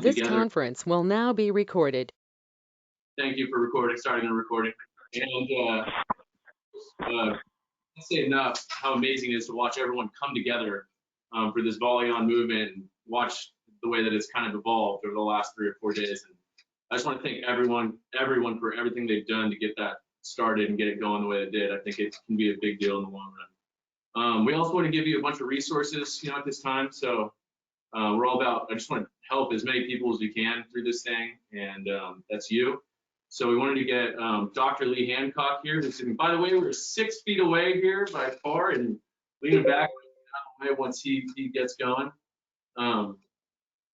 This together. conference will now be recorded. Thank you for starting the recording. And can't say enough how amazing it is to watch everyone come together for this volley on movement and watch the way that it's kind of evolved over the last 3 or 4 days. And I just want to thank everyone for everything they've done to get that started and get it going the way it did. I think it can be a big deal in the long run. We also want to give you a bunch of resources, at this time. So we're all about, I just want to help as many people as we can through this thing, and that's you. So we wanted to get Dr. Lee Hancock here, who's sitting, by the way, we're 6 feet away here by far, and leaning back once he gets going.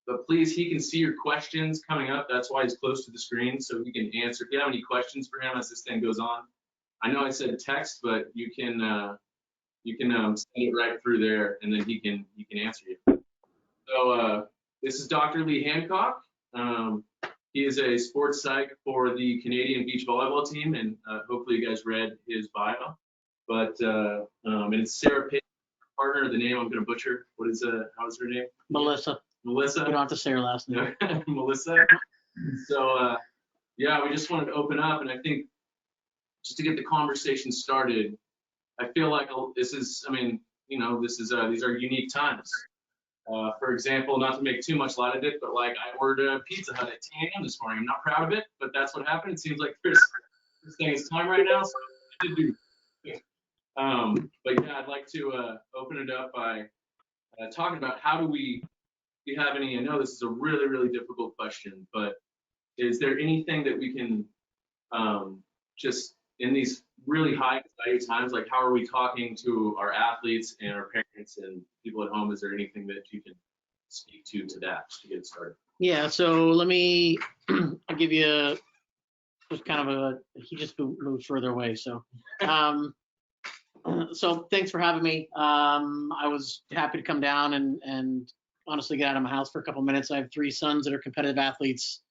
But please, he can see your questions coming up. That's why he's close to the screen, so he can answer. If you have any questions for him as this thing goes on, I know I said text, but you can send it right through there, and then he can answer you. So this is Dr. Lee Hancock. He is a sports psych for the Canadian beach volleyball team, and hopefully you guys read his bio. But and it's Sarah Payne, partner. The name I'm going to butcher. How is her name? Melissa. Melissa. You don't have to say her last name. Melissa. So yeah, we just wanted to open up, and I think just to get the conversation started, I feel like this is, these are unique times. For example, not to make too much light of it, but like I ordered a Pizza Hut at 10 a.m. this morning. I'm not proud of it, but that's what happened. It seems like this thing is time right now, so I did do. But yeah, I'd like to open it up by talking about do you have any, I know this is a really, really difficult question, but is there anything that we can just in these really high anxiety times, like how are we talking to our athletes and our parents and people at home? Is there anything that you can speak to that to get it started? Yeah, so let me I'll give you just kind of he just moved further away. So so thanks for having me. I was happy to come down and honestly get out of my house for a couple minutes. I have 3 sons that are competitive athletes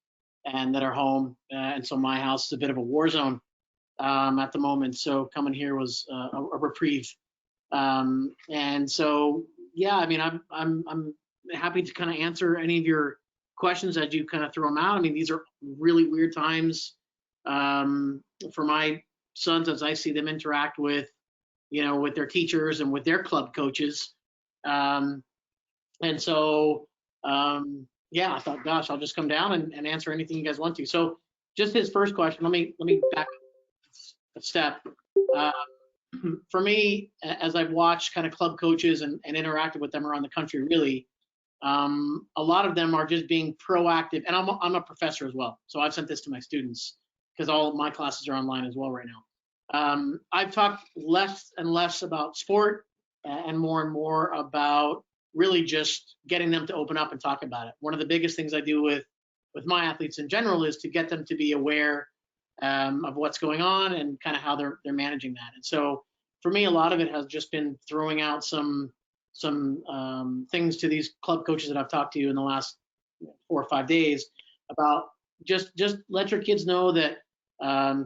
and that are home. And so my house is a bit of a war zone at the moment. So coming here was a reprieve. And so, yeah, I mean, I'm happy to kind of answer any of your questions as you kind of throw them out. I mean, these are really weird times for my sons as I see them interact with, with their teachers and with their club coaches. And so, yeah, I thought, gosh, I'll just come down and answer anything you guys want to. So just his first question, let me back a step. For me, as I've watched kind of club coaches and interacted with them around the country, really, a lot of them are just being proactive. And I'm a professor as well, so I've sent this to my students because all of my classes are online as well right now. I've talked less and less about sport and more about really just getting them to open up and talk about it. One of the biggest things I do with my athletes in general is to get them to be aware of what's going on and kind of how they're managing that. And so for me, a lot of it has just been throwing out some things to these club coaches that I've talked to in the last 4 or 5 days about just let your kids know that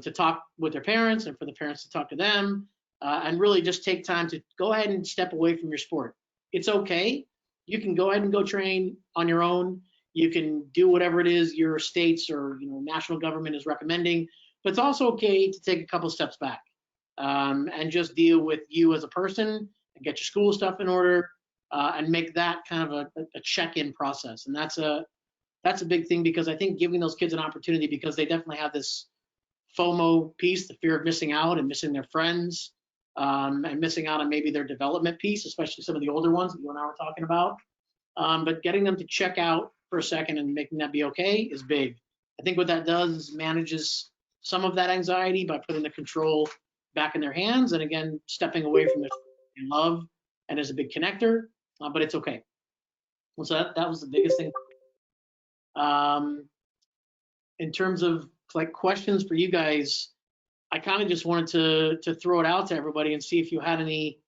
to talk with their parents and for the parents to talk to them and really just take time to go ahead and step away from your sport. It's okay. You can go ahead and go train on your own. You can do whatever it is your states or national government is recommending, but it's also okay to take a couple steps back and just deal with you as a person and get your school stuff in order and make that kind of a check-in process. And that's a big thing because I think giving those kids an opportunity, because they definitely have this FOMO piece, the fear of missing out and missing their friends. And missing out on maybe their development piece, especially some of the older ones that you and I were talking about. But getting them to check out for a second and making that be okay is big. I think what that does is manages some of that anxiety by putting the control back in their hands and again, stepping away from their love and is a big connector, but it's okay. So that was the biggest thing. In terms of like questions for you guys, I kind of just wanted to throw it out to everybody and see if you had any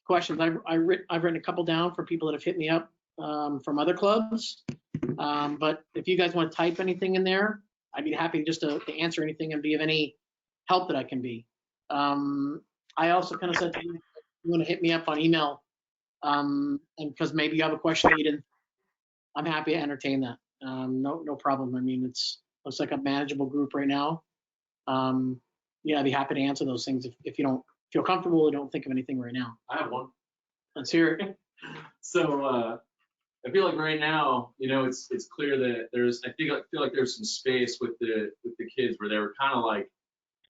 questions. I've written a couple down for people that have hit me up from other clubs. But if you guys want to type anything in there, I'd be happy just to answer anything and be of any help that I can be. I also kind of said to you, if you want to hit me up on email, and because maybe you have a question that you didn't, I'm happy to entertain that. No problem. I mean, looks like a manageable group right now. Yeah, I'd be happy to answer those things if you don't feel comfortable or don't think of anything right now. I have one. Let's hear it. So I feel like right now, it's clear that I feel like there's some space with the kids where they were kind of like,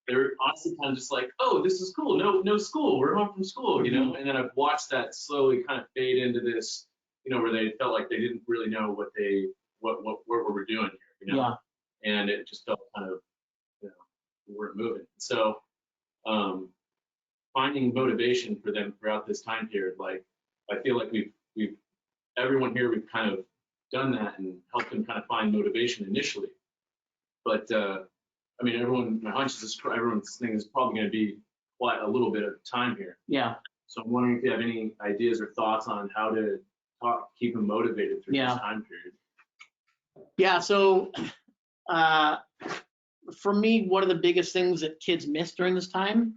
they were honestly kind of just like, oh, this is cool. No school. We're home from school, And then I've watched that slowly kind of fade into this, where they felt like they didn't really know what we're doing here, Yeah. And it just felt kind of, we weren't moving. So finding motivation for them throughout this time period, like I feel like we've everyone here, we've kind of done that and helped them kind of find motivation initially. But I mean, my hunch is everyone's thing is probably going to be quite a little bit of time here. Yeah. So I'm wondering if you have any ideas or thoughts on how to keep them motivated through this time period. Yeah. So for me, one of the biggest things that kids miss during this time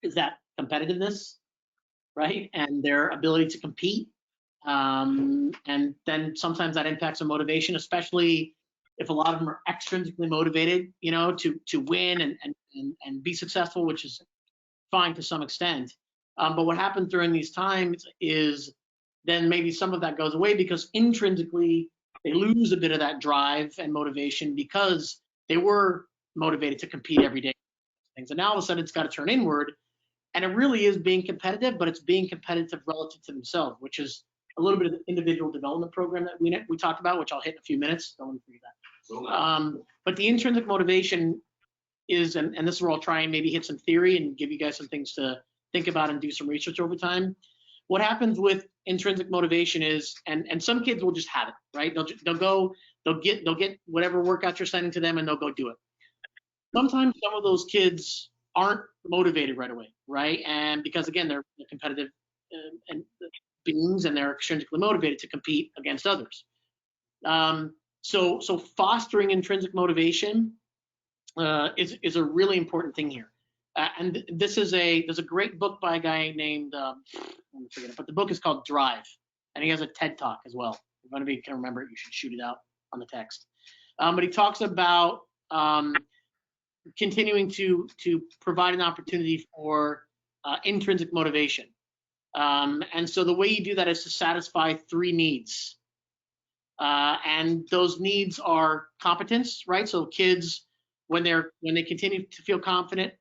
is that competitiveness, right? And their ability to compete. And then sometimes that impacts their motivation, especially if a lot of them are extrinsically motivated, to win and be successful, which is fine to some extent. But what happens during these times is then maybe some of that goes away because intrinsically they lose a bit of that drive and motivation because they were motivated to compete every day. And now all of a sudden it's got to turn inward, and it really is being competitive, but it's being competitive relative to themselves, which is a little bit of the individual development program that we talked about, which I'll hit in a few minutes. Don't want to forget that. But the intrinsic motivation is, and this is where I'll try and maybe hit some theory and give you guys some things to think about and do some research over time. What happens with intrinsic motivation is, and some kids will just have it, right? They'll get whatever workout you're sending to them and they'll go do it. Sometimes some of those kids aren't motivated right away, right? And because again, they're competitive and beings and they're extrinsically motivated to compete against others. So fostering intrinsic motivation is a really important thing here. And there's a great book by a guy named but the book is called Drive, and he has a TED Talk as well. If anybody can remember it, you should shoot it out on the text. But he talks about continuing to provide an opportunity for intrinsic motivation. And so the way you do that is to satisfy 3 needs. And those needs are competence, right? So kids, when they continue to feel competent,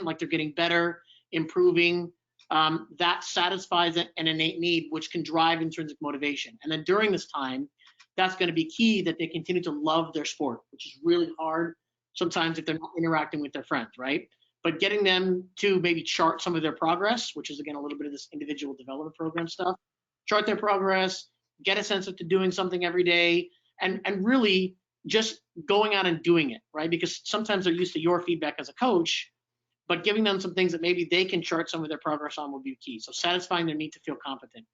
like they're getting better, improving, that satisfies an innate need, which can drive intrinsic motivation. And then during this time, that's going to be key that they continue to love their sport, which is really hard sometimes if they're not interacting with their friends, right? But getting them to maybe chart some of their progress, which is again a little bit of this individual development program stuff, chart their progress, get a sense of doing something every day, and really just going out and doing it, right? Because sometimes they're used to your feedback as a coach, but giving them some things that maybe they can chart some of their progress on will be key. So satisfying their need to feel competent.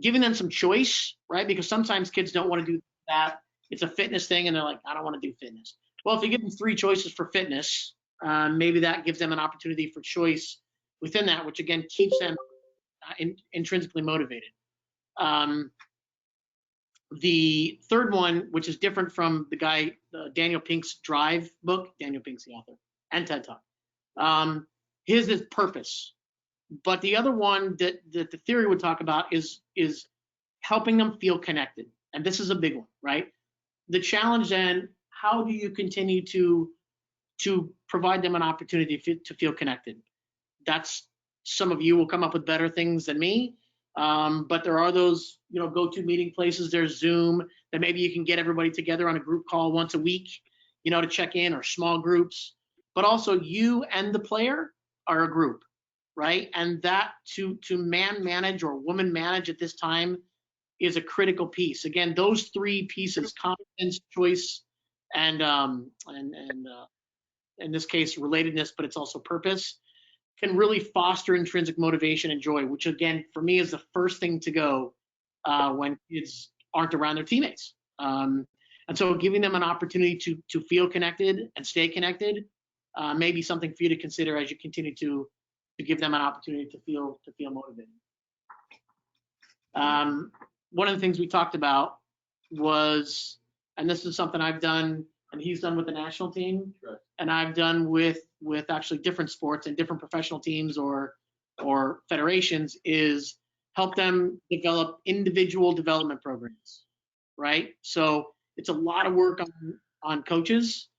Giving them some choice, right? Because sometimes kids don't want to do that. It's a fitness thing and they're like, I don't want to do fitness. Well, if you give them 3 choices for fitness, maybe that gives them an opportunity for choice within that, which again keeps them intrinsically motivated. The third one, which is different from the guy, Daniel Pink's Drive book, Daniel Pink's the author, and TED Talk. His is purpose. But the other one that the theory would talk about is helping them feel connected. And this is a big one, right? The challenge then, how do you continue to provide them an opportunity to feel connected? That's, some of you will come up with better things than me. But there are those, go-to meeting places. There's Zoom, that maybe you can get everybody together on a group call once a week, to check in, or small groups. But also you and the player are a group, right? And that to man manage or woman manage at this time is a critical piece. Again, those 3 pieces: competence, choice, and in this case, relatedness, but it's also purpose, can really foster intrinsic motivation and joy, which again, for me, is the first thing to go when kids aren't around their teammates. And so giving them an opportunity to feel connected and stay connected may be something for you to consider as you continue to give them an opportunity to feel motivated. One of the things we talked about was and this is something I've done, and he's done with the national team, Right. and I've done with actually different sports and different professional teams or federations, is help them develop individual development programs, right? So it's a lot of work on coaches,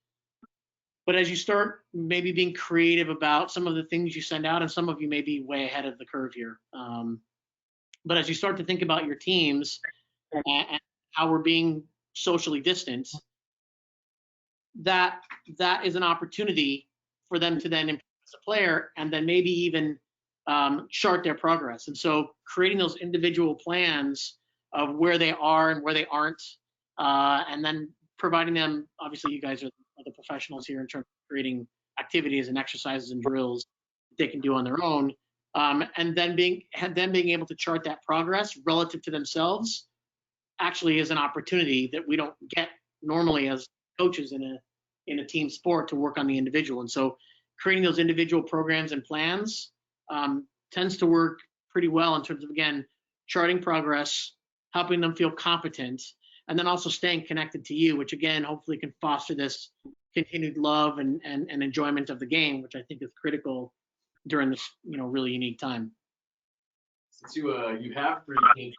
but as you start maybe being creative about some of the things you send out, and some of you may be way ahead of the curve here, but as you start to think about your teams and how we're being socially distanced, that is an opportunity for them to then improve as a player, and then maybe even chart their progress. And so creating those individual plans of where they are and where they aren't, and then providing them, obviously you guys are the professionals here in terms of creating activities and exercises and drills they can do on their own, and then being able to chart that progress relative to themselves actually is an opportunity that we don't get normally as coaches in a team sport, to work on the individual. And so creating those individual programs and plans tends to work pretty well in terms of, again, charting progress, helping them feel competent, and then also staying connected to you, which again, hopefully can foster this continued love and enjoyment of the game, which I think is critical during this, really unique time. Since you have 3 teams,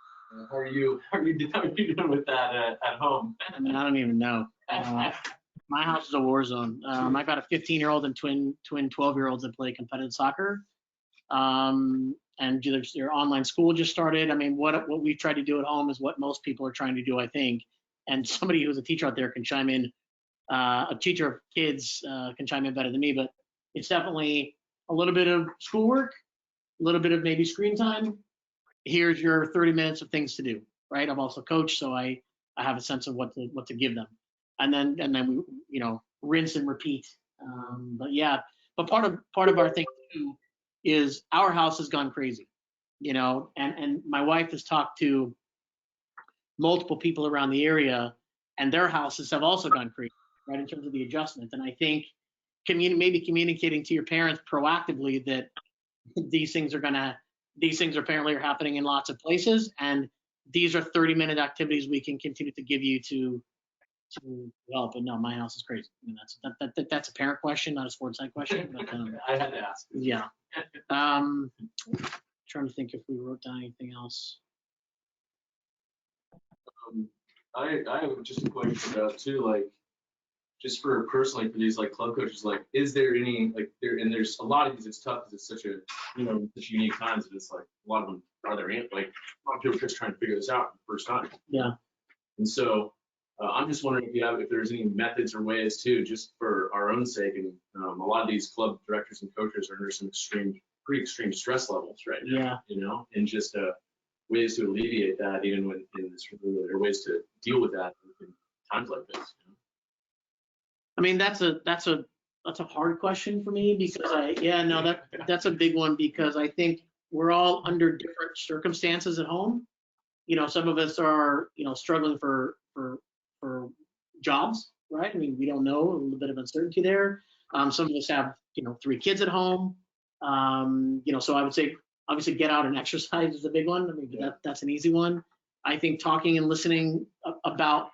how are you doing with that at home? I mean, I don't even know. My house is a war zone. I've got a 15-year-old and twin 12-year-olds that play competitive soccer. And their online school just started. I mean, what we've tried to do at home is what most people are trying to do, I think. And somebody who's a teacher out there can chime in. A teacher of kids can chime in better than me, but it's definitely a little bit of schoolwork, a little bit of maybe screen time. Here's your 30 minutes of things to do, right? I've also coached, so I have a sense of what to give them, and then we rinse and repeat. But yeah, but part of our thing too is our house has gone crazy, and my wife has talked to multiple people around the area, and their houses have also gone crazy, right, in terms of the adjustment. And I think maybe communicating to your parents proactively that these things apparently are happening in lots of places, and these are 30-minute activities we can continue to give you to develop. But no, my house is crazy. I mean, that's a parent question, not a sports side question. But, I had to ask. Yeah. Trying to think if we wrote down anything else. I have just a question about too, like, just for personally for these like club coaches, like, is there any like and there's a lot of these, it's tough because it's such a such unique times, and it's like a lot of them are there, like a lot of people are just trying to figure this out for the first time. Yeah. And so I'm just wondering if there's any methods or ways too, just for our own sake, and a lot of these club directors and coaches are under some pretty extreme stress levels right now. Yeah. And just ways to alleviate that, even when in this, or ways to deal with that in times like this. I mean, that's a hard question for me, because that's a big one, because I think we're all under different circumstances at home. Some of us are, struggling for jobs, right? I mean, we don't know, a little bit of uncertainty there. Some of us have, 3 kids at home. So I would say, obviously, get out and exercise is a big one. I mean, that's an easy one. I think talking and listening about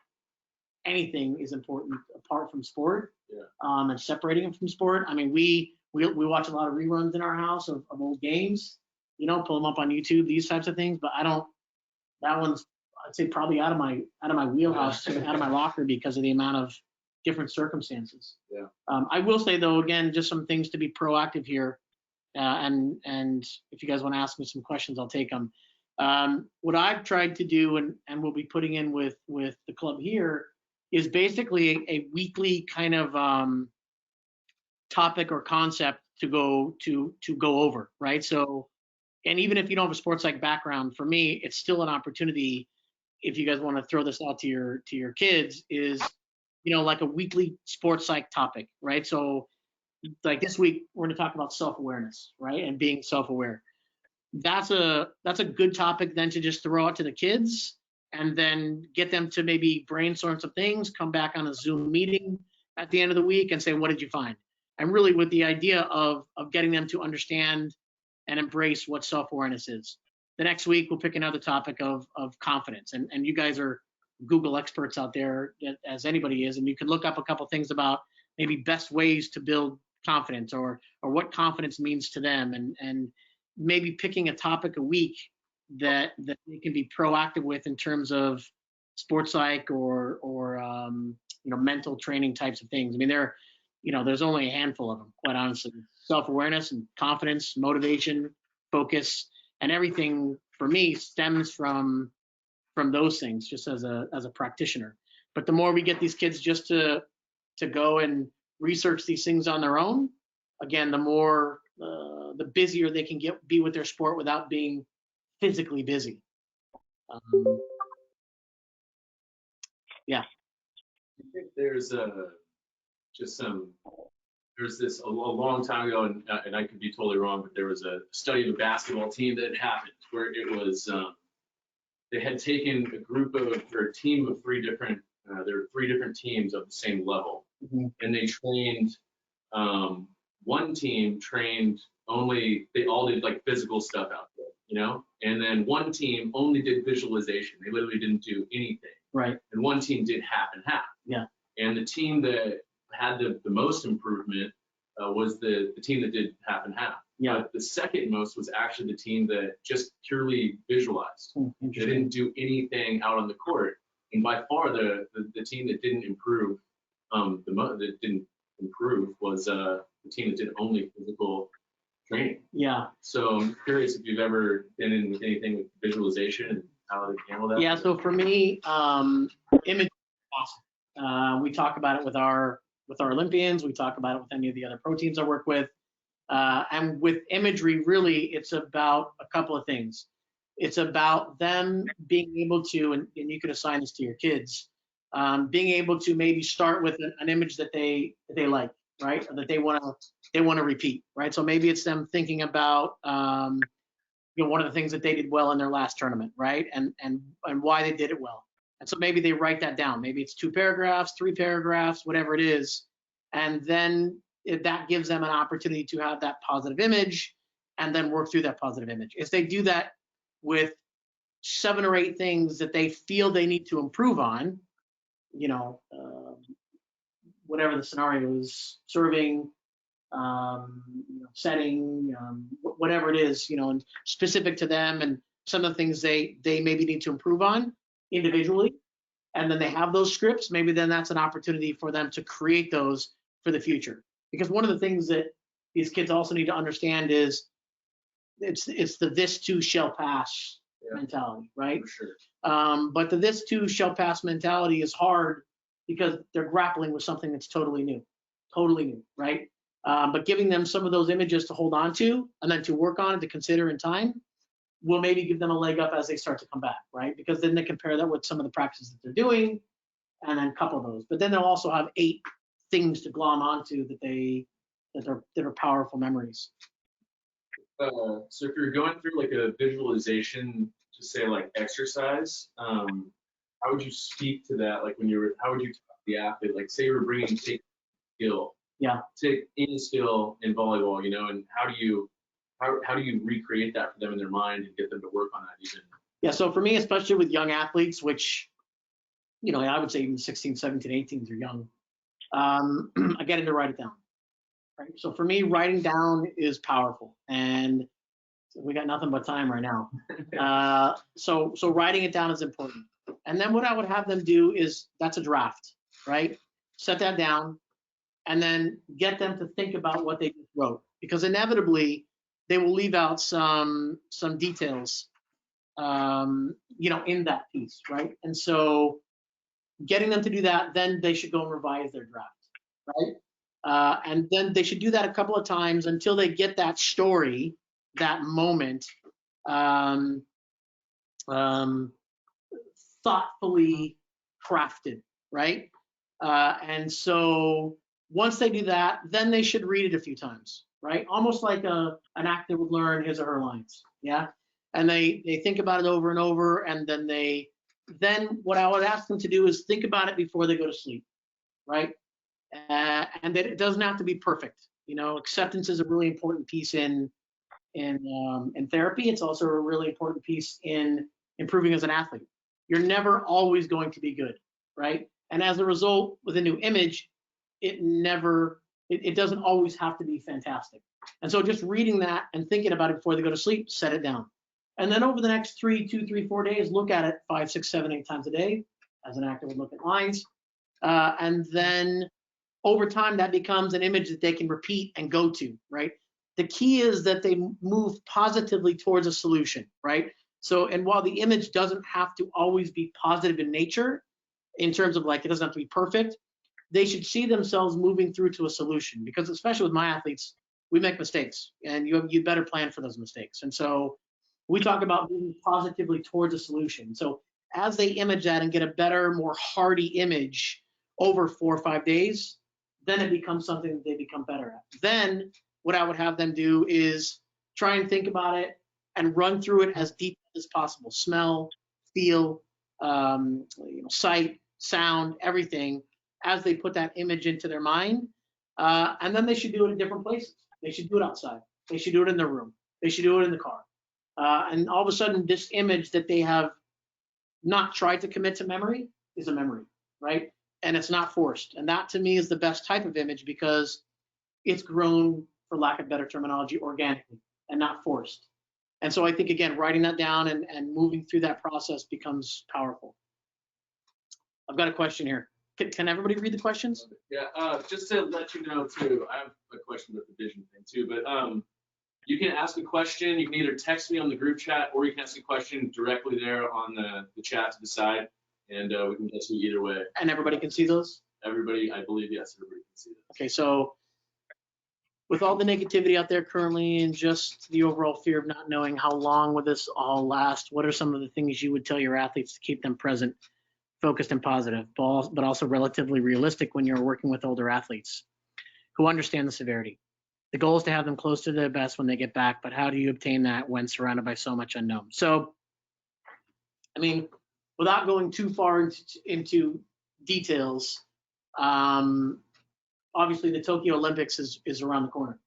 anything is important apart from sport, and separating it from sport. I mean, we watch a lot of reruns in our house of old games, pull them up on YouTube, these types of things. But that one's, I'd say, probably out of my wheelhouse, out of my locker, because of the amount of different circumstances. Yeah. I will say though, again, just some things to be proactive here. And if you guys want to ask me some questions, I'll take them. What I've tried to do, and we'll be putting in with the club here, is basically a weekly kind of topic or concept to go over, right? So, and even if you don't have a sports psych background, for me, it's still an opportunity, if you guys want to throw this out to your kids, is like a weekly sports psych topic, right? So, like this week, we're going to talk about self-awareness, right, and being self-aware. That's a good topic then to just throw out to the kids, and then get them to maybe brainstorm some things, come back on a Zoom meeting at the end of the week and say, what did you find? And really with the idea of getting them to understand and embrace what self-awareness is. The next week, we'll pick another topic of confidence. And you guys are Google experts out there as anybody is, and you can look up a couple things about maybe best ways to build confidence or what confidence means to them, and maybe picking a topic a week that they can be proactive with in terms of sports psych or mental training types of things. I mean, there's only a handful of them, quite honestly. Self-awareness and confidence, motivation, focus, and everything for me stems from those things, just as a practitioner. But the more we get these kids just to go and research these things on their own, again, the more the busier they can be with their sport without being physically busy. Yeah. I think there's this a long time ago, and I could be totally wrong, but there was a study of a basketball team that happened where it was they had taken a team of three different there were three different teams of the same level, and they trained one team trained only, they all did like physical stuff out there, and then one team only did visualization. They literally didn't do anything. Right. And one team did half and half. Yeah. And the team that had the most improvement was the team that did half and half. Yeah. But the second most was actually the team that just purely visualized. They didn't do anything out on the court. And by far the team that didn't improve, that didn't improve was the team that did only physical training. Yeah. So I'm curious if you've ever been in with anything with visualization and how they handle that. Yeah. So for me, image is awesome. We talk about it with our Olympians. We talk about it with any of the other pro teams I work with. And with imagery, really, it's about a couple of things. It's about them being able to, and you could assign this to your kids, being able to maybe start with an image that they like, right, or that they want to repeat, right. So maybe it's them thinking about, one of the things that they did well in their last tournament, right, and why they did it well. And so maybe they write that down. Maybe it's 2 paragraphs, 3 paragraphs, whatever it is, and then that gives them an opportunity to have that positive image and then work through that positive image. If they do that with 7 or 8 things that they feel they need to improve on, whatever the scenario is, serving, setting, whatever it is, and specific to them, and some of the things they maybe need to improve on individually, and then they have those scripts, maybe then that's an opportunity for them to create those for the future. Because one of the things that these kids also need to understand is it's the this too shall pass mentality, right? For sure. But the this too shall pass mentality is hard because they're grappling with something that's totally new, right? But giving them some of those images to hold on to and then to work on and to consider in time will maybe give them a leg up as they start to come back, right? Because then they compare that with some of the practices that they're doing and then couple those. But then they'll also have 8 things to glom onto that are powerful memories. So if you're going through like a visualization, to say like exercise, how would you speak to that? Like how would you talk to the athlete? Like say you were bringing take skill. Yeah. Take any skill in volleyball, and how do you recreate that for them in their mind and get them to work on that even? Yeah. So for me, especially with young athletes, which, I would say even 16, 17, 18s are young. I get them to write it down. Right. So for me, writing down is powerful, and we got nothing but time right now. So writing it down is important. And then what I would have them do is, that's a draft, right? Set that down, and then get them to think about what they just wrote, because inevitably they will leave out some details, in that piece, right? And so getting them to do that, then they should go and revise their draft, right? And then they should do that a couple of times until they get that story, that moment, thoughtfully crafted, right? And so once they do that, then they should read it a few times, right? Almost like an actor would learn his or her lines, yeah? And they think about it over and over, and then what I would ask them to do is think about it before they go to sleep, right? And that it doesn't have to be perfect. Acceptance is a really important piece in therapy. It's also a really important piece in improving as an athlete, you're never always going to be good, right? And as a result, with a new image, it doesn't always have to be fantastic. And so just reading that and thinking about it before they go to sleep, set it down. And then over the next 2, 3, 4 days, look at it 5, 6, 7, 8 times a day, as an actor would look at lines. And then over time, that becomes an image that they can repeat and go to, right? The key is that they move positively towards a solution, right? So, and while the image doesn't have to always be positive in nature, in terms of like, it doesn't have to be perfect, they should see themselves moving through to a solution, because especially with my athletes, we make mistakes, and you better plan for those mistakes. And so we talk about moving positively towards a solution. So as they image that and get a better, more hardy image over 4 or 5 days, then it becomes something that they become better at. Then what I would have them do is try and think about it and run through it as deep as possible. Smell, feel, sight, sound, everything, as they put that image into their mind. And then they should do it in different places. They should do it outside. They should do it in their room. They should do it in the car. And all of a sudden, this image that they have not tried to commit to memory is a memory, right? And it's not forced. And that, to me, is the best type of image, because it's grown, for lack of better terminology, organically and not forced. And so I think, again, writing that down and moving through that process becomes powerful. I've got a question here. Can everybody read the questions? Yeah, just to let you know too, I have a question about the vision thing too, but you can ask a question. You can either text me on the group chat, or you can ask a question directly there on the chat to the side, and we can get to you either way. And everybody can see those? Everybody, I believe, yes, everybody can see those. Okay, so with all the negativity out there currently, and just the overall fear of not knowing how long will this all last, what are some of the things you would tell your athletes to keep them present, focused, and positive, but also relatively realistic when you're working with older athletes who understand the severity? The goal is to have them close to their best when they get back, but how do you obtain that when surrounded by so much unknown? So, I mean, without going too far into details, obviously the Tokyo Olympics is around the corner.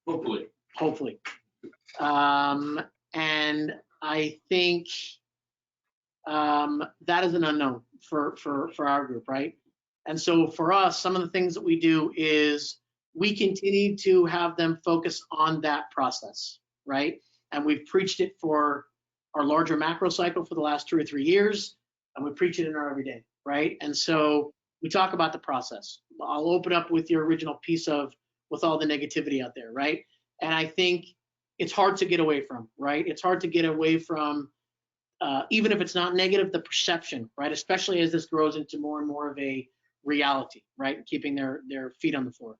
Hopefully. And I think that is an unknown for our group, right? And so for us, some of the things that we do is we continue to have them focus on that process, right? And we've preached it for our larger macro cycle for the last 2 or 3 years, and we preach it in our everyday, right? And so we talk about the process. I'll open up with your original piece of with all the negativity out there, right? And I think it's hard to get away from, right? It's hard to get away from, even if it's not negative, the perception, right? Especially as this grows into more and more of a reality, right? Keeping their feet on the floor.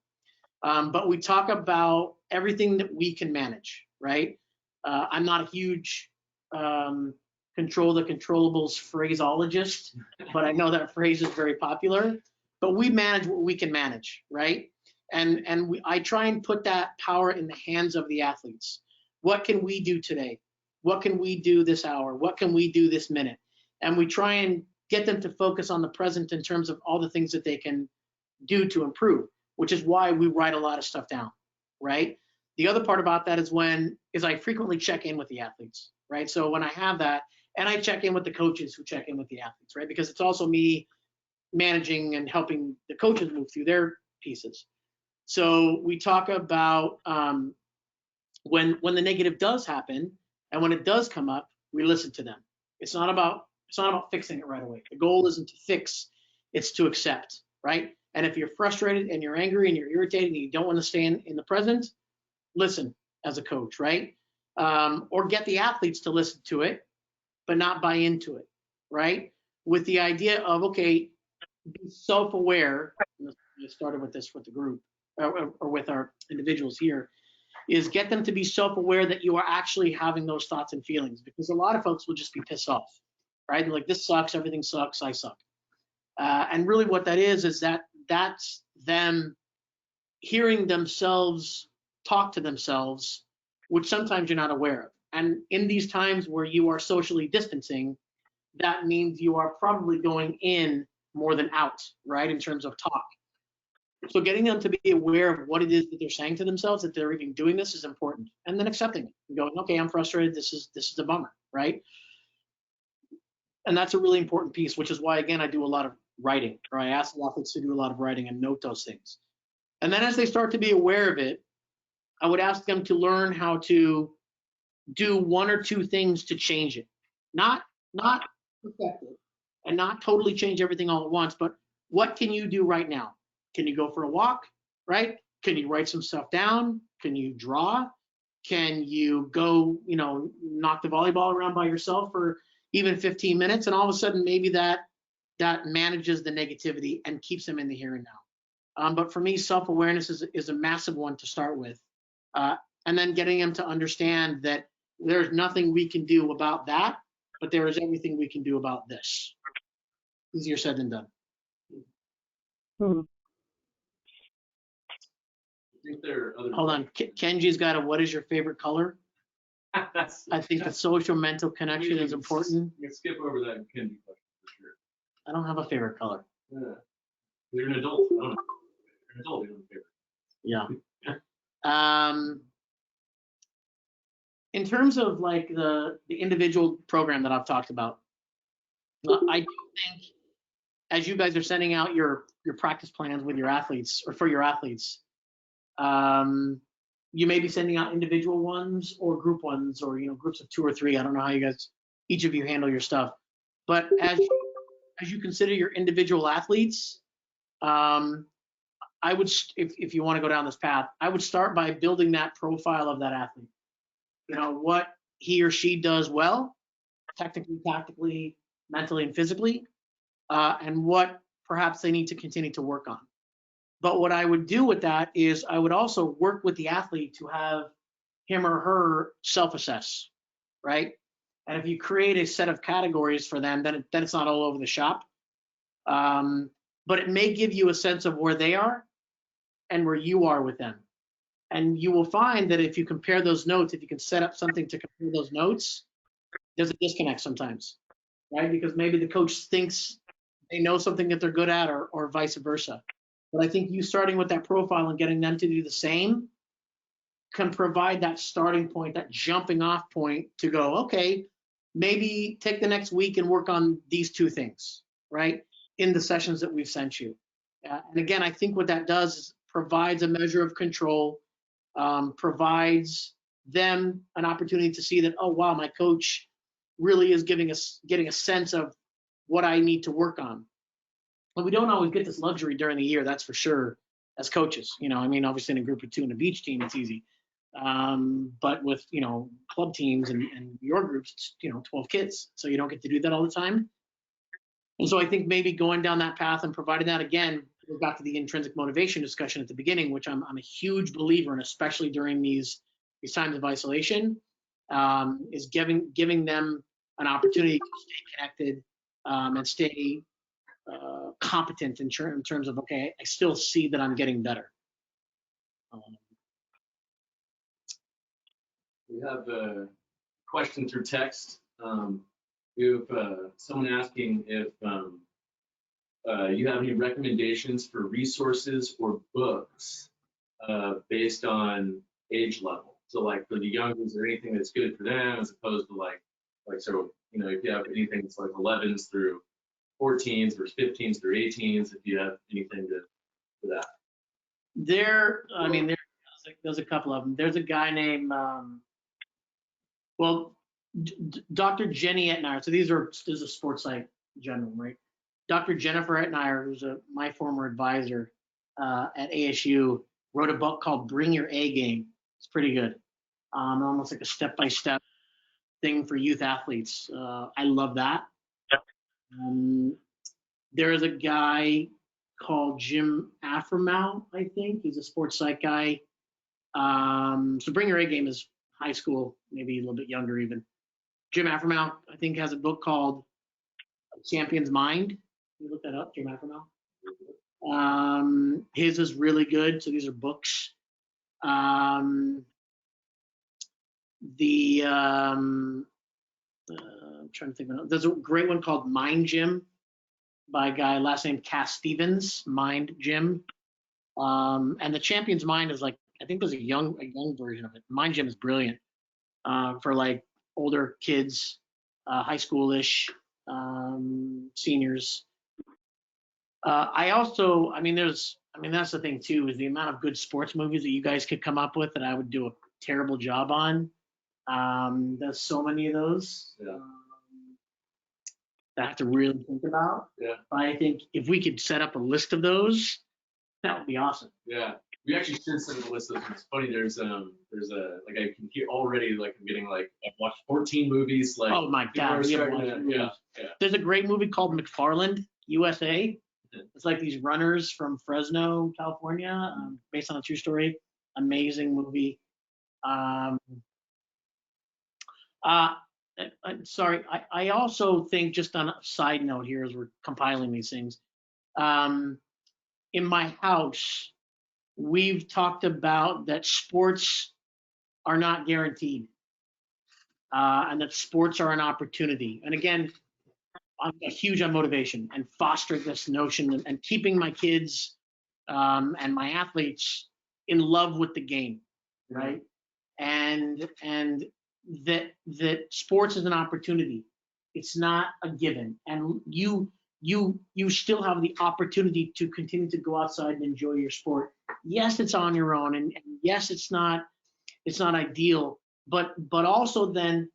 But we talk about everything that we can manage, right? I'm not a huge control the controllables phraseologist, but I know that phrase is very popular. But we manage what we can manage, right? And I try and put that power in the hands of the athletes. What can we do today? What can we do this hour? What can we do this minute? And we try and get them to focus on the present in terms of all the things that they can do to improve, which is why we write a lot of stuff down, right? The other part about that is I frequently check in with the athletes, right? So when I have that, and I check in with the coaches who check in with the athletes, right? Because it's also me managing and helping the coaches move through their pieces. So we talk about when the negative does happen, and when it does come up, we listen to them. It's not about fixing it right away. The goal isn't to fix, it's to accept, right? And if you're frustrated and you're angry and you're irritated and you don't want to stay in the present, listen as a coach, right? Or get the athletes to listen to it, but not buy into it, right? With the idea of, okay, be self-aware. I started with this with the group or with our individuals here, is get them to be self-aware that you are actually having those thoughts and feelings, because a lot of folks will just be pissed off, right? They're like, this sucks, everything sucks, I suck. And really what that is that's them hearing themselves talk to themselves, which sometimes you're not aware of. And in these times where you are socially distancing, that means you are probably going in more than out, right, in terms of talk. So getting them to be aware of what it is that they're saying to themselves, that they're even doing this, is important. And then accepting it and going, okay, I'm frustrated, this is a bummer, right? And that's a really important piece, which is why, again, I do a lot of writing, or I ask the athletes to do a lot of writing and note those things. And then as they start to be aware of it, I would ask them to learn how to do one or two things to change it. Not perfect it and not totally change everything all at once, but what can you do right now? Can you go for a walk, right? Can you write some stuff down? Can you draw? Can you go, knock the volleyball around by yourself for even 15 minutes? And all of a sudden, maybe that manages the negativity and keeps them in the here and now. But for me, self-awareness is a massive one to start with. And then getting them to understand that there's nothing we can do about that, but there is everything we can do about this. Easier said than done. Hmm. I think there are other. Hold on, Kenji's got a, what is your favorite color? I think the social mental connection is important. You can skip over that Kenji question for sure. I don't have a favorite color. Yeah. You're an adult. I don't know. You're an adult. You don't have a favorite. Yeah. In terms of like the individual program that I've talked about, I do think as you guys are sending out your practice plans with your athletes or for your athletes, you may be sending out individual ones or group ones or groups of 2 or 3. I don't know how you guys, each of you handle your stuff, but as you consider your individual athletes, I would, if you want to go down this path, I would start by building that profile of that athlete. What he or she does well, technically, tactically, mentally, and physically, and what perhaps they need to continue to work on. But what I would do with that is I would also work with the athlete to have him or her self-assess, right? And if you create a set of categories for them, then it's not all over the shop. But it may give you a sense of where they are and where you are with them. And you will find that if you compare those notes, if you can set up something to compare those notes, there's a disconnect sometimes, right? Because maybe the coach thinks they know something that they're good at or vice versa. But I think you starting with that profile and getting them to do the same can provide that starting point, that jumping off point to go, okay, maybe take the next week and work on these 2 things, right? In the sessions that we've sent you. And again, I think what that does is provides a measure of control, provides them an opportunity to see that, oh, wow, my coach really is getting a sense of what I need to work on. But we don't always get this luxury during the year, that's for sure, as coaches. Obviously in a group of 2 and a beach team, it's easy. But with, club teams and your groups, it's, 12 kids. So you don't get to do that all the time. And so I think maybe going down that path and providing that, again, goes back to the intrinsic motivation discussion at the beginning, which I'm a huge believer in, especially during these times of isolation, is giving them an opportunity to stay connected and stay competent in terms of, okay, I still see that I'm getting better. We have a question through text. We have someone asking if you have any recommendations for resources or books based on age level. So like for the young, is there anything that's good for them as opposed to like so, if you have anything that's like 11s through 14s versus 15s through 18s, if you have anything for that. There's a couple of them. There's a guy named, Dr. Jenny Etnier. So this is a sports psych general, right? Dr. Jennifer Etnier, who's my former advisor at ASU, wrote a book called Bring Your A Game. It's pretty good. Almost like a step-by-step thing for youth athletes. I love that. There is a guy called Jim Affermau, I think. He's a sports psych guy. So Bring Your A Game is high school, maybe a little bit younger even. Jim Affermau, I think, has a book called Champion's Mind. You look that up, Jim Affermau. His is really good. So these are books. I'm trying to think of it. There's a great one called Mind Gym by a guy, last name Cass Stevens, Mind Gym. And the Champion's Mind is like, I think there's a young version of it. Mind Gym is brilliant for like older kids, high schoolish. seniors. That's the thing too, is the amount of good sports movies that you guys could come up with that I would do a terrible job on. There's so many of those. Yeah. That I have to really think about. Yeah. But I think if we could set up a list of those, that would be awesome. Yeah. We actually should send a list of them. It's funny. There's a like I can hear already like I'm getting like I've watched 14 movies. Like Oh my people are God. we have starting watched to- movies. yeah. There's a great movie called McFarland, USA. It's like these runners from Fresno, California, based on a true story. Amazing movie. I'm sorry. I also think, just on a side note here, as we're compiling these things, in my house, we've talked about that sports are not guaranteed, and that sports are an opportunity. And again, I'm huge on motivation and fostering this notion and keeping my kids and my athletes in love with the game, right? And that sports is an opportunity. It's not a given, and you still have the opportunity to continue to go outside and enjoy your sport. Yes, it's on your own, and yes, it's not ideal, but also then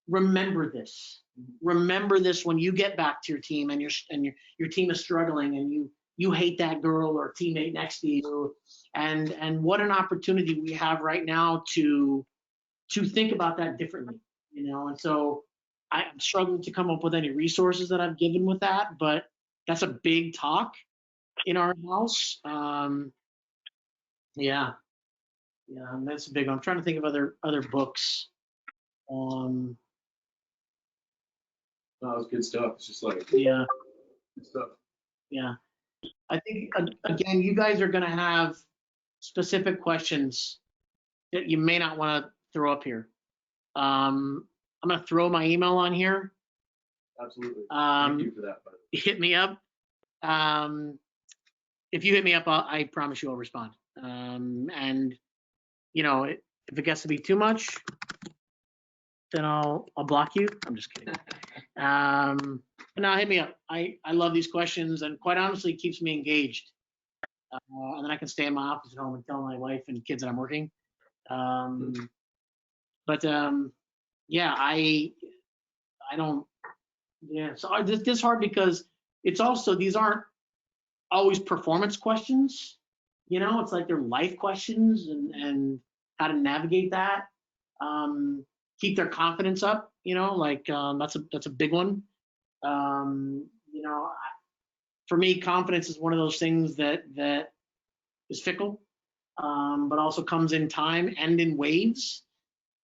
remember this. Remember this when you get back to your team and your team is struggling and you hate that girl or teammate next to you, and what an opportunity we have right now to think about that differently, And so I'm struggling to come up with any resources that I've given with that, but that's a big talk in our house. Yeah, that's a big one. I'm trying to think of other books. No, it was good stuff. It's just like Yeah. good stuff. Yeah. I think, again, you guys are going to have specific questions that you may not want to throw up here. I'm going to throw my email on here. Absolutely. Thank you for that. Buddy. Hit me up. If you hit me up, I promise you I'll respond. And, if it gets to be too much, then I'll block you. I'm just kidding. No, hit me up. I love these questions, and quite honestly, it keeps me engaged. And then I can stay in my office at home and tell my wife and kids that I'm working. Yeah, I don't. Yeah, so this is hard because it's also, these aren't always performance questions. It's like they're life questions and how to navigate that. Keep their confidence up. That's a big one. For me, confidence is one of those things that is fickle, but also comes in time and in waves.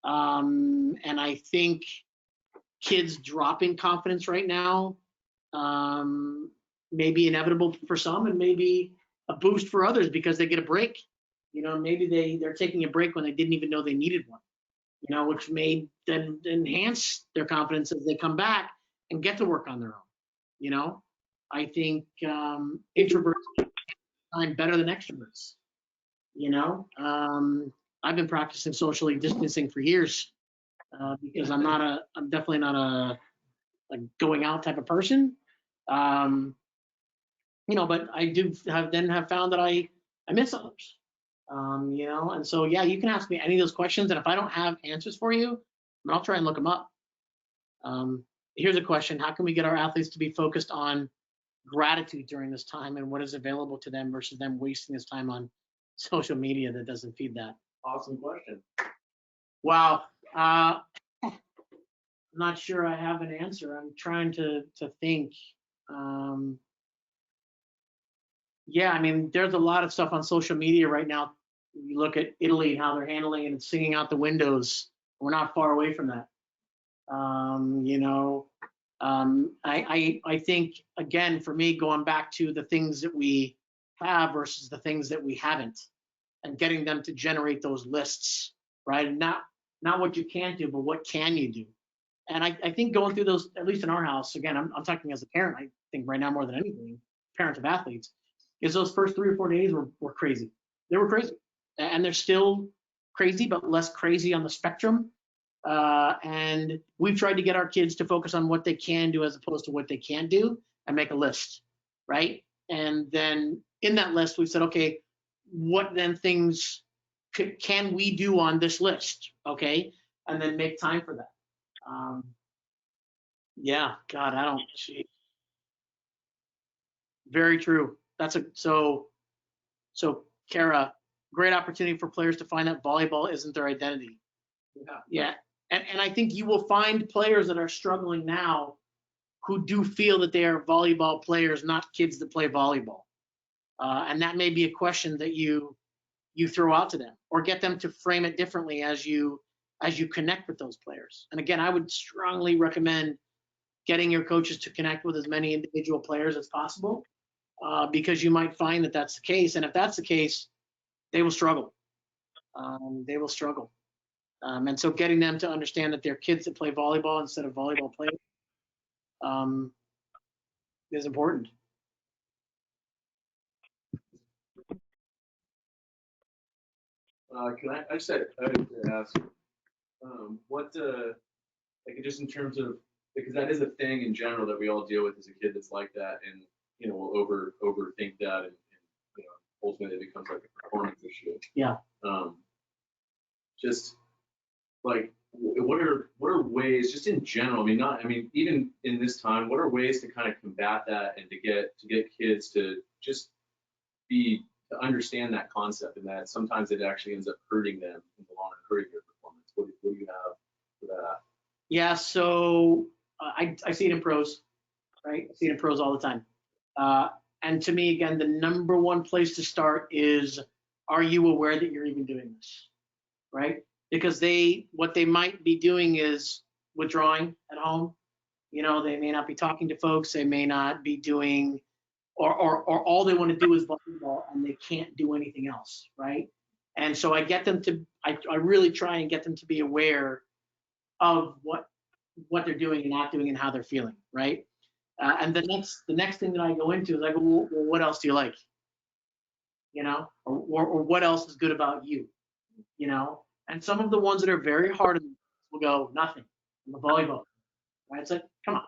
And I think kids dropping confidence right now may be inevitable for some, and maybe a boost for others because they get a break. Maybe they're taking a break when they didn't even know they needed one. Which may then enhance their confidence as they come back and get to work on their own. I think introverts find better than extroverts. I've been practicing socially distancing for years because I'm definitely not a going out type of person. But I do have found that I miss others. And so, yeah, you can ask me any of those questions, and if I don't have answers for you, I'll try and look them up. Here's a question: how can we get our athletes to be focused on gratitude during this time, and what is available to them versus them wasting this time on social media that doesn't feed that? Awesome question. Wow. I'm not sure I have an answer. I'm trying to think. Yeah, there's a lot of stuff on social media right now. You look at Italy and how they're handling it and singing out the windows. We're not far away from that. I think, again, for me, going back to the things that we have versus the things that we haven't, and getting them to generate those lists, right? And not what you can't do, but what can you do? And I think going through those, at least in our house, again, I'm talking as a parent, I think right now more than anything, parents of athletes, is those first 3 or 4 days were crazy. They were crazy. And they're still crazy, but less crazy on the spectrum. And we've tried to get our kids to focus on what they can do as opposed to what they can't do and make a list, right? And then in that list, we said, okay, what then things can we do on this list, okay? And then make time for that. Yeah, God, I don't, gee. Very true. So Kara, great opportunity for players to find out volleyball isn't their identity. Yeah. And I think you will find players that are struggling now who do feel that they are volleyball players, not kids that play volleyball. And that may be a question that you throw out to them, or get them to frame it differently as you connect with those players. And again, I would strongly recommend getting your coaches to connect with as many individual players as possible, because you might find that that's the case. And if that's the case, they will struggle. They will struggle. And so getting them to understand that they're kids that play volleyball instead of volleyball players is important. I just had to ask, what, like just in terms of, because that is a thing in general that we all deal with as a kid that's like that, and we'll overthink that, and ultimately it becomes like a performance issue. Yeah. Just like, what are ways, just in general, even in this time, what are ways to kind of combat that and to get kids to just to understand that concept, and that sometimes it actually ends up hurting them in the long run, hurting their performance? What do you have for that? Yeah, so I see it in pros, right? I see it in pros all the time. And to me, again, the number one place to start is, are you aware that you're even doing this, right? Because what they might be doing is withdrawing at home. They may not be talking to folks. They may not be doing, or all they want to do is volleyball, and they can't do anything else, right? And so I really try and get them to be aware of what they're doing and not doing and how they're feeling, right? And the next thing that I go into is I go, well, what else do you like? Or what else is good about you? And some of the ones that are very hard will go, nothing. I'm a volleyball, right? It's like, come on,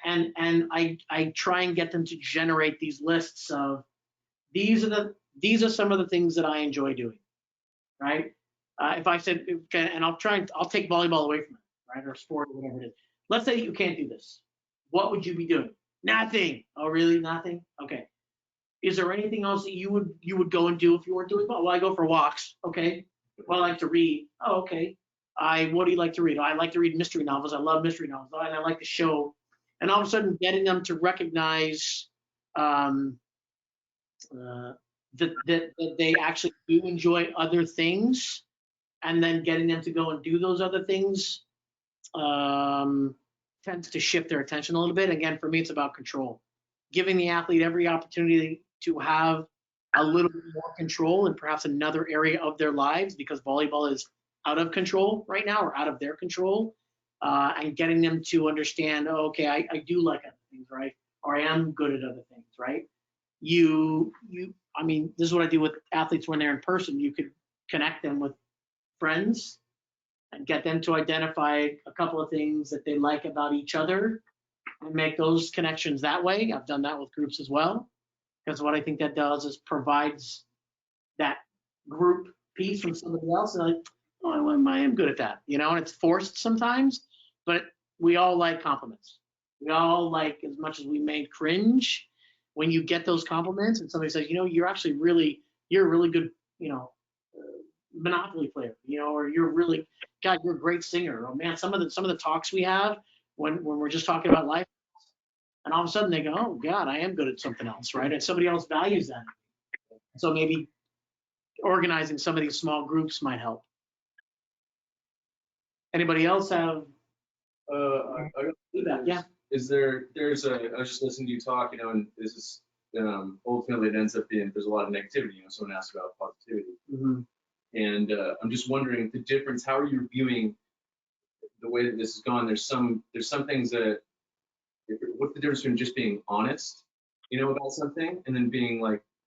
And I try and get them to generate these lists of, these are some of the things that I enjoy doing, right? If I said, okay, and I'll take volleyball away from it, right, or sport or whatever it is. Let's say you can't do this. What would you be doing? Nothing. Oh, really? Nothing? Okay. Is there anything else that you would go and do if you weren't doing well? Well, I go for walks. Okay. Well, I like to read. Oh, okay. What do you like to read? I like to read mystery novels. I love mystery novels. And I like the show. And all of a sudden, getting them to recognize that they actually do enjoy other things, and then getting them to go and do those other things tends to shift their attention a little bit. Again, for me, it's about control. Giving the athlete every opportunity to have a little bit more control in perhaps another area of their lives, because volleyball is out of control right now, or out of their control, and getting them to understand, oh, okay, I do like other things, right? Or I am good at other things, right? This is what I do with athletes when they're in person. You could connect them with friends and get them to identify a couple of things that they like about each other and make those connections that way. I've done that with groups as well, because what I think that does is provides that group piece from somebody else, and like, oh, I am good at that, and it's forced sometimes, but we all like compliments. We all like, as much as we may cringe when you get those compliments and somebody says, you're actually you're a really good, Monopoly player, or you're a great singer. Oh man, some of the talks we have when we're just talking about life, and all of a sudden they go, oh God, I am good at something else, right? And somebody else values that. So maybe organizing some of these small groups might help. Anybody else have? Yeah. I was just listening to you talk, and this is ultimately it ends up being, there's a lot of negativity. Someone asked about positivity. Mm-hmm. And I'm just wondering the difference. How are you viewing the way that this has gone? There's some things that, what's the difference between just being honest, about something, and then being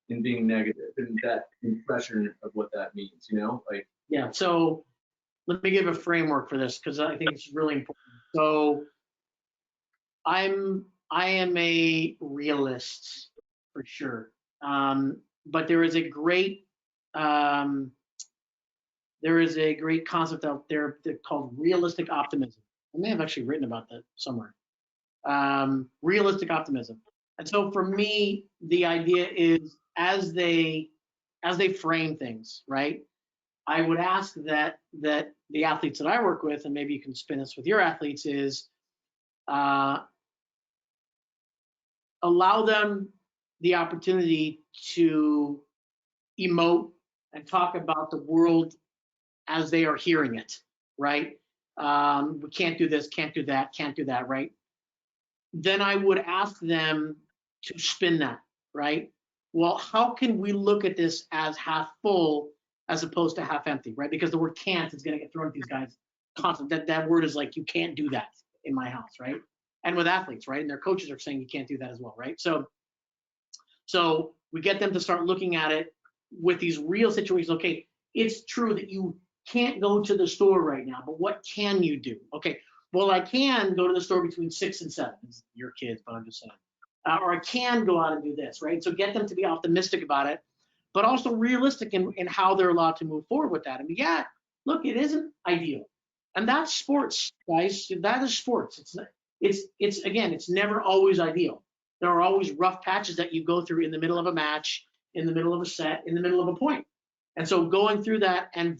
negative, and that impression of what that means, Yeah. So let me give a framework for this because I think it's really important. So I am a realist for sure. But there is a great concept out there called realistic optimism. I may have actually written about that somewhere. Realistic optimism. And so for me, the idea is as they frame things, right? I would ask that the athletes that I work with, and maybe you can spin this with your athletes, is allow them the opportunity to emote and talk about the world as they are hearing it, right? We can't do this, can't do that, right? Then I would ask them to spin that, right? Well, how can we look at this as half full as opposed to half empty, right? Because the word can't is going to get thrown at these guys constantly. That word is like, you can't do that in my house, right? And with athletes, right? And their coaches are saying you can't do that as well, right? So we get them to start looking at it with these real situations. Okay, it's true that you can't go to the store right now, but what can you do? Okay, well, I can go to the store between 6 and 7. It's your kids, but I'm just saying. Or I can go out and do this, right? So get them to be optimistic about it, but also realistic in how they're allowed to move forward with that. I mean, yeah, look, it isn't ideal. And that's sports, guys. That is sports. It's never always ideal. There are always rough patches that you go through in the middle of a match, in the middle of a set, in the middle of a point. And so going through that and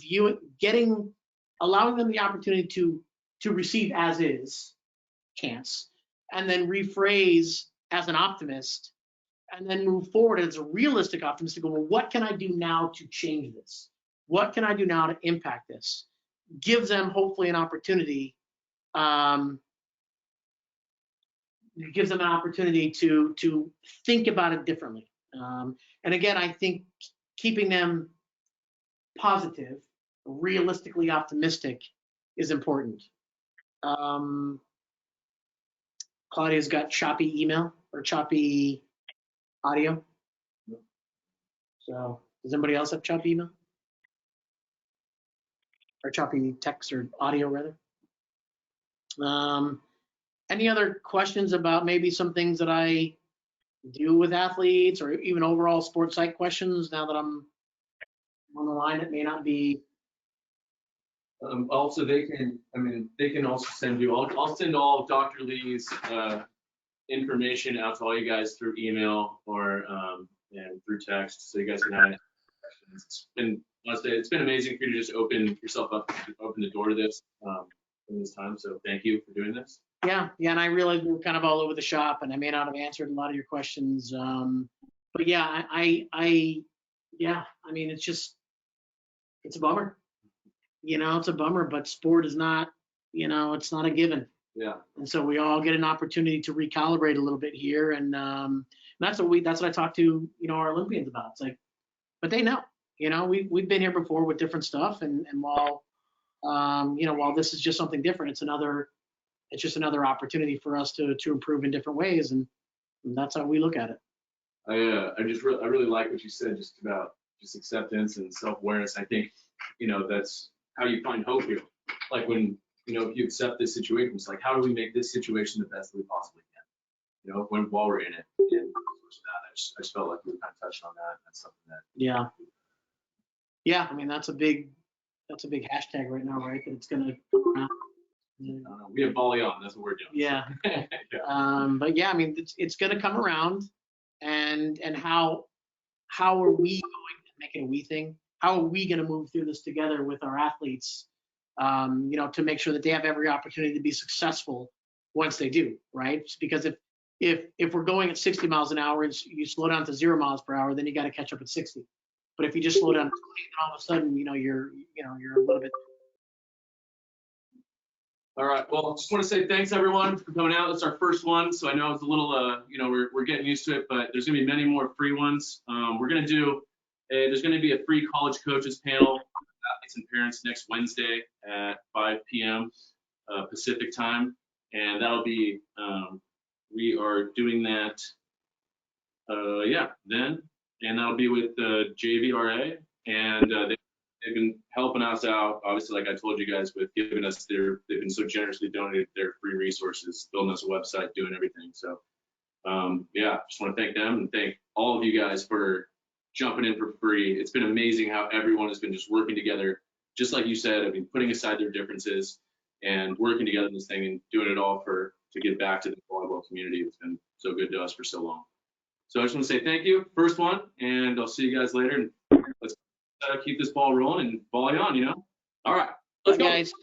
allowing them the opportunity to receive as is, can'ts, and then rephrase as an optimist, and then move forward as a realistic optimist to go, well, what can I do now to change this? What can I do now to impact this? Give them hopefully an opportunity, gives them an opportunity to think about it differently. And again, I think keeping them positive, realistically optimistic is important. Claudia's got choppy email or choppy audio. So does anybody else have choppy email? Or choppy text or audio rather? Any other questions about maybe some things that I do with athletes or even overall sports psych questions now that I'm on the line? It may not be. Also, they can also send you, I'll send all of Dr. Lee's information out to all you guys through email or and through text, so you guys can have any questions. It's been amazing for you to just open yourself up, open the door to this in this time. So thank you for doing this. Yeah, and I realize we're kind of all over the shop, and I may not have answered a lot of your questions. But yeah, it's a bummer. It's a bummer, but sport is not, it's not a given. Yeah. And so we all get an opportunity to recalibrate a little bit here, and that's what I talk to our Olympians about. It's like, but they know, we've been here before with different stuff, and while while this is just something different, it's just another opportunity for us to improve in different ways, and that's how we look at it. I really like what you said just about just acceptance and self-awareness. I think that's how you find hope here. Like when if you accept this situation, it's like, how do we make this situation the best that we possibly can? While we're in it. And I just felt like we kind of touched on that. That's something that. Yeah. I mean, that's a big hashtag right now, right? That it's gonna come around. We have volley on. That's what we're doing. Yeah. Yeah. But yeah, I mean, it's going to come around, and how are we going to make it a we thing? How are we going to move through this together with our athletes? To make sure that they have every opportunity to be successful once they do, right? Because if we're going at 60 miles an hour and you slow down to 0 miles per hour, then you got to catch up at 60. But if you just slow down to 20, then all of a sudden, you're a little bit. All right. Well, just want to say thanks everyone for coming out. It's our first one, so I know it's a little, we're getting used to it, but there's gonna be many more free ones. There's gonna be a free college coaches panel, athletes and parents, next Wednesday at 5 p.m. Pacific time, and that'll be, we are doing that, then, and that'll be with the JVRA, and they've been helping us out. Obviously, like I told you guys, with giving us they've been so generously donated their free resources, building us a website, doing everything. So, yeah, just want to thank them and thank all of you guys for jumping in for free. It's been amazing how everyone has been just working together, just like you said. I mean, putting aside their differences and working together in this thing and doing it all to give back to the volleyball community. It's been so good to us for so long. So I just want to say thank you, first one, and I'll see you guys later. And let's keep this ball rolling and volley on, you know? All right, let's Bye, go. guys.